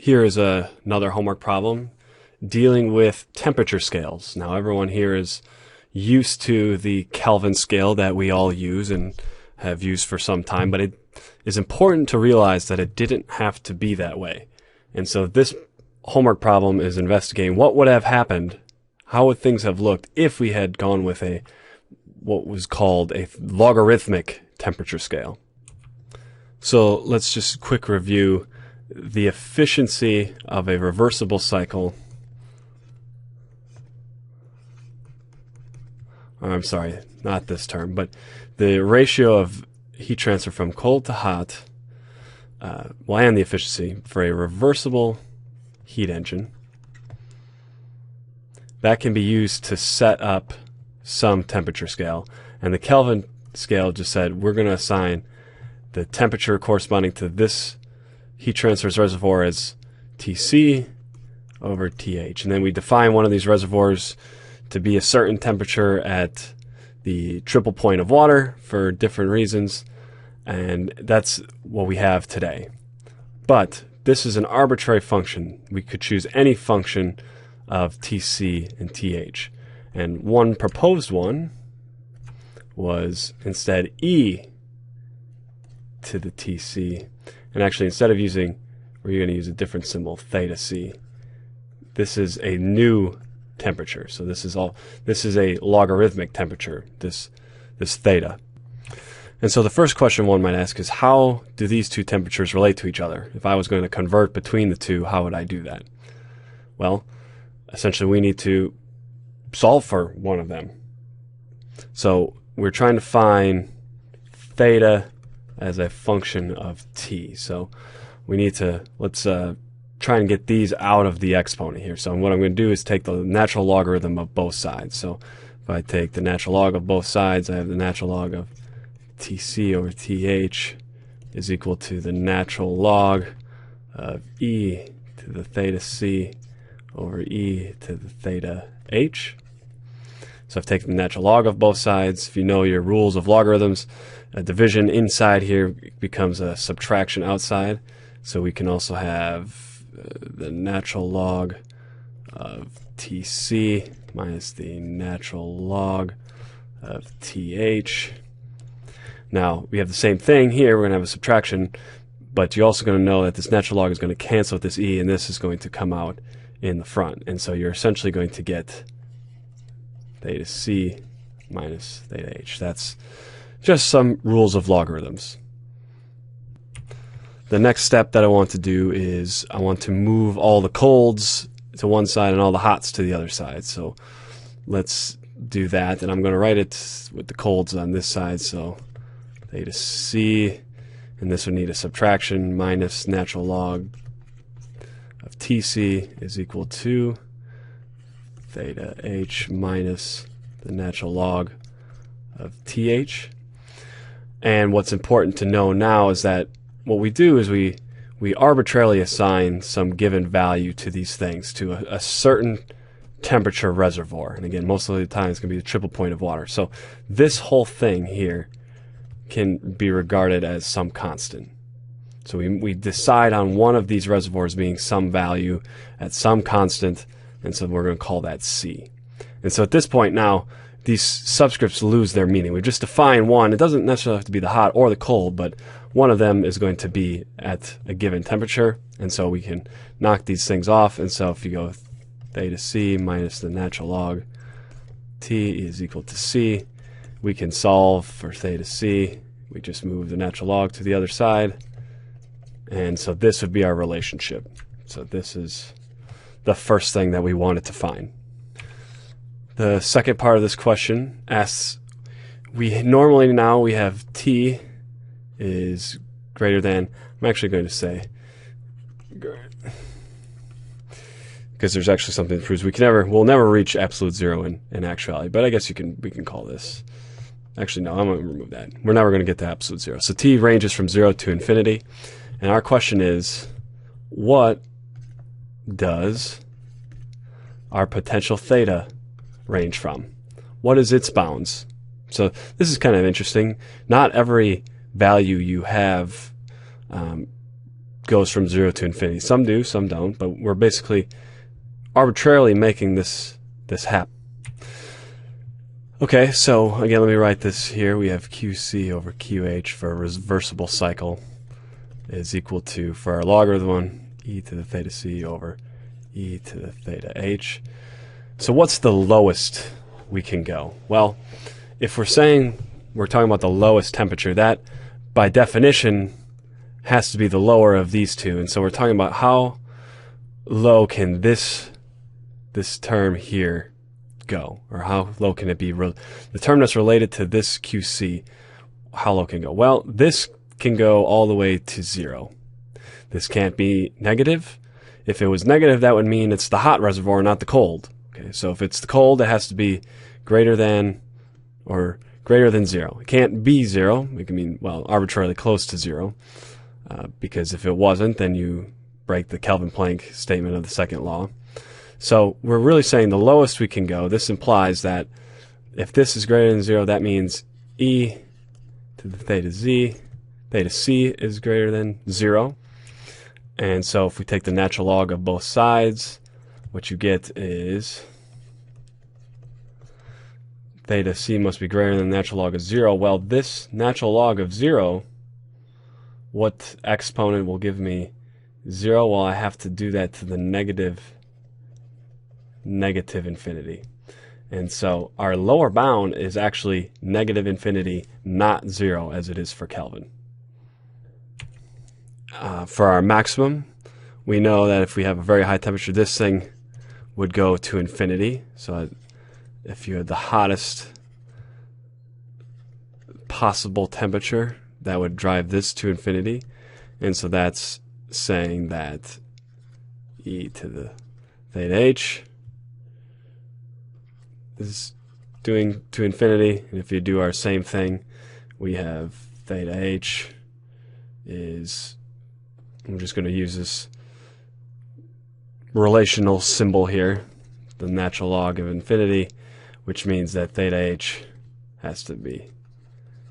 Here is another homework problem dealing with temperature scales. Now everyone here is used to the Kelvin scale that we all use and have used for some time, but it is important to realize that it didn't have to be that way. And so this homework problem is investigating what would have happened, how would things have looked if we had gone with what was called a logarithmic temperature scale. So let's just quick review the efficiency of a reversible cycle. I'm sorry, not this term, but the ratio of heat transfer from cold to hot, and the efficiency for a reversible heat engine that can be used to set up some temperature scale. And the Kelvin scale just said we're going to assign the temperature corresponding to this heat transfer reservoir as Tc over Th. And then we define one of these reservoirs to be a certain temperature at the triple point of water for different reasons. And that's what we have today. But this is an arbitrary function. We could choose any function of Tc and Th. And one proposed one was instead e to the Tc. And actually, instead of we're going to use a different symbol, theta c. This is a new temperature. So this is a logarithmic temperature, this theta. And so the first question one might ask is, how do these two temperatures relate to each other? If I was going to convert between the two, how would I do that? Well, essentially we need to solve for one of them. So we're trying to find theta as a function of t. So we need to, let's try and get these out of the exponent here. So what I'm going to do is take the natural logarithm of both sides. So if I take the natural log of both sides, I have the natural log of Tc over Th is equal to the natural log of e to the theta c over e to the theta h. So I've taken the natural log of both sides. If you know your rules of logarithms, a division inside here becomes a subtraction outside. So we can also have the natural log of Tc minus the natural log of Th. Now, we have the same thing here. We're going to have a subtraction, but you're also going to know that this natural log is going to cancel with this e, and this is going to come out in the front. And so you're essentially going to get theta c minus theta h. That's just some rules of logarithms. The next step that I want to do is I want to move all the colds to one side and all the hots to the other side. So let's do that, and I'm going to write it with the colds on this side. So theta c, and this would need a subtraction, minus natural log of Tc is equal to theta h minus the natural log of Th. And what's important to know now is that what we do is we arbitrarily assign some given value to these things, to a certain temperature reservoir. And again, most of the time it's going to be the triple point of water. So this whole thing here can be regarded as some constant. So we decide on one of these reservoirs being some value at some constant, and so we're going to call that C. And so at this point now, these subscripts lose their meaning. We've just defined one. It doesn't necessarily have to be the hot or the cold, but one of them is going to be at a given temperature, and so we can knock these things off. And so if you go theta c minus the natural log T is equal to C, we can solve for theta c. We just move the natural log to the other side, and so this would be our relationship. So this is the first thing that we wanted to find. The second part of this question asks, we have T is greater than, I'm actually going to say, because there's actually something that proves we'll never reach absolute zero in actuality, but I guess we can call this, actually no, I'm going to remove that. We're never going to get to absolute zero. So T ranges from 0 to infinity, and our question is, what does our potential theta range from? What is its bounds? So this is kind of interesting. Not every value you have goes from 0 to infinity. Some do, some don't, but we're basically arbitrarily making this happen. Okay, so again, let me write this here. We have QC over QH for a reversible cycle is equal to, for our logarithm one, e to the theta c over e to the theta h. So what's the lowest we can go? Well, if we're saying we're talking about the lowest temperature, that by definition has to be the lower of these two. And so we're talking about how low can this term here go, or how low can it be? The term that's related to this QC, how low can it go? Well, this can go all the way to 0. This can't be negative. If it was negative, that would mean it's the hot reservoir, not the cold. Okay, so if it's the cold, it has to be greater than 0. It can't be 0. It can mean, well, arbitrarily close to 0, because if it wasn't, then you break the Kelvin-Planck statement of the second law. So we're really saying the lowest we can go. This implies that if this is greater than 0, that means e to the theta c is greater than 0. And so if we take the natural log of both sides, what you get is theta c must be greater than the natural log of 0. Well, this natural log of 0, what exponent will give me 0? Well, I have to do that to the negative infinity. And so our lower bound is actually negative infinity, not 0, as it is for Kelvin. For our maximum, we know that if we have a very high temperature, this thing would go to infinity. So if you had the hottest possible temperature, that would drive this to infinity. And so that's saying that e to the theta h is doing to infinity. And if you do our same thing, we have theta h is, I'm just going to use this relational symbol here, the natural log of infinity, which means that theta h has to be,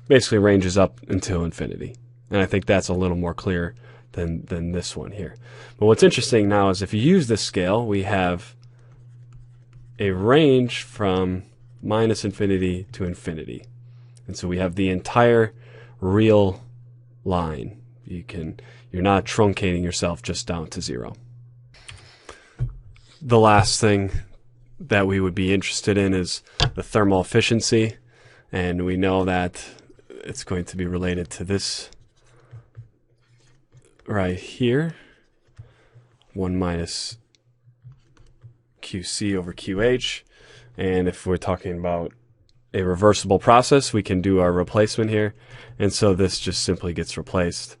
basically ranges up until infinity. And I think that's a little more clear than this one here. But what's interesting now is if you use this scale, we have a range from minus infinity to infinity. And so we have the entire real line. You're not truncating yourself just down to 0. The last thing that we would be interested in is the thermal efficiency, and we know that it's going to be related to this right here, 1 minus QC over QH. And if we're talking about a reversible process, we can do our replacement here, and so this just simply gets replaced.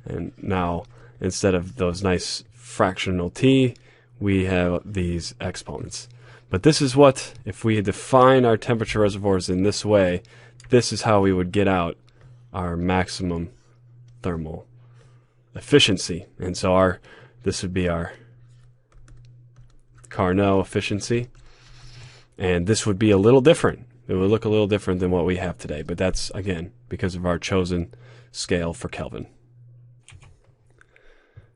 And now, instead of those nice fractional t, we have these exponents. But this is what, if we define our temperature reservoirs in this way, this is how we would get out our maximum thermal efficiency. And so this would be our Carnot efficiency. And this would be a little different. It would look a little different than what we have today. But that's, again, because of our chosen scale for Kelvin.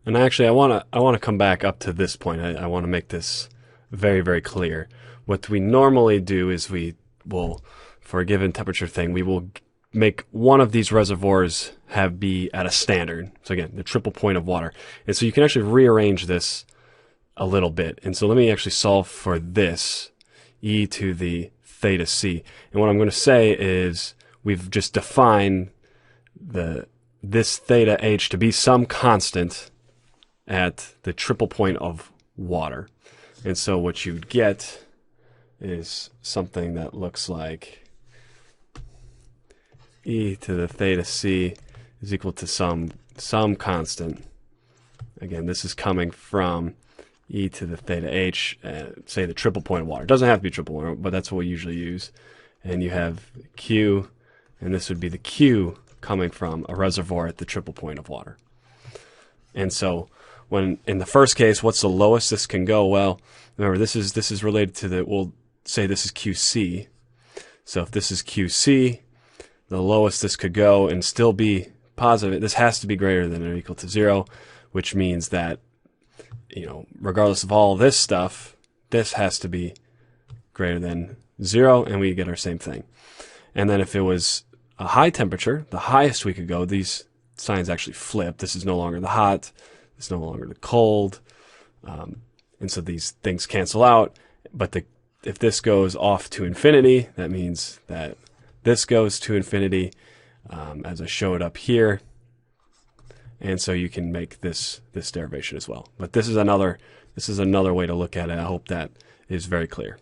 And actually, I want to come back up to this point. I want to make this very, very clear. What we normally do is we will, for a given temperature thing, we will make one of these reservoirs be at a standard. So again, the triple point of water. And so you can actually rearrange this a little bit. And so let me actually solve for this, e to the theta c. And what I'm going to say is we've just defined this theta h to be some constant at the triple point of water. And so what you'd get is something that looks like e to the theta c is equal to some constant. Again, this is coming from e to the theta h, say the triple point of water. It doesn't have to be triple point, but that's what we usually use. And you have q, and this would be the q coming from a reservoir at the triple point of water. And so when in the first case, what's the lowest this can go? Well, remember this is related to we'll say this is QC. So if this is QC, the lowest this could go and still be positive, this has to be greater than or equal to 0, which means that, regardless of all this stuff, this has to be greater than 0, and we get our same thing. And then if it was a high temperature, the highest we could go, these signs actually flip. This is no longer the hot, this is no longer the cold, and so these things cancel out. But if this goes off to infinity, that means that this goes to infinity, as I show it up here. And so you can make this derivation as well. But this is another way to look at it. I hope that is very clear.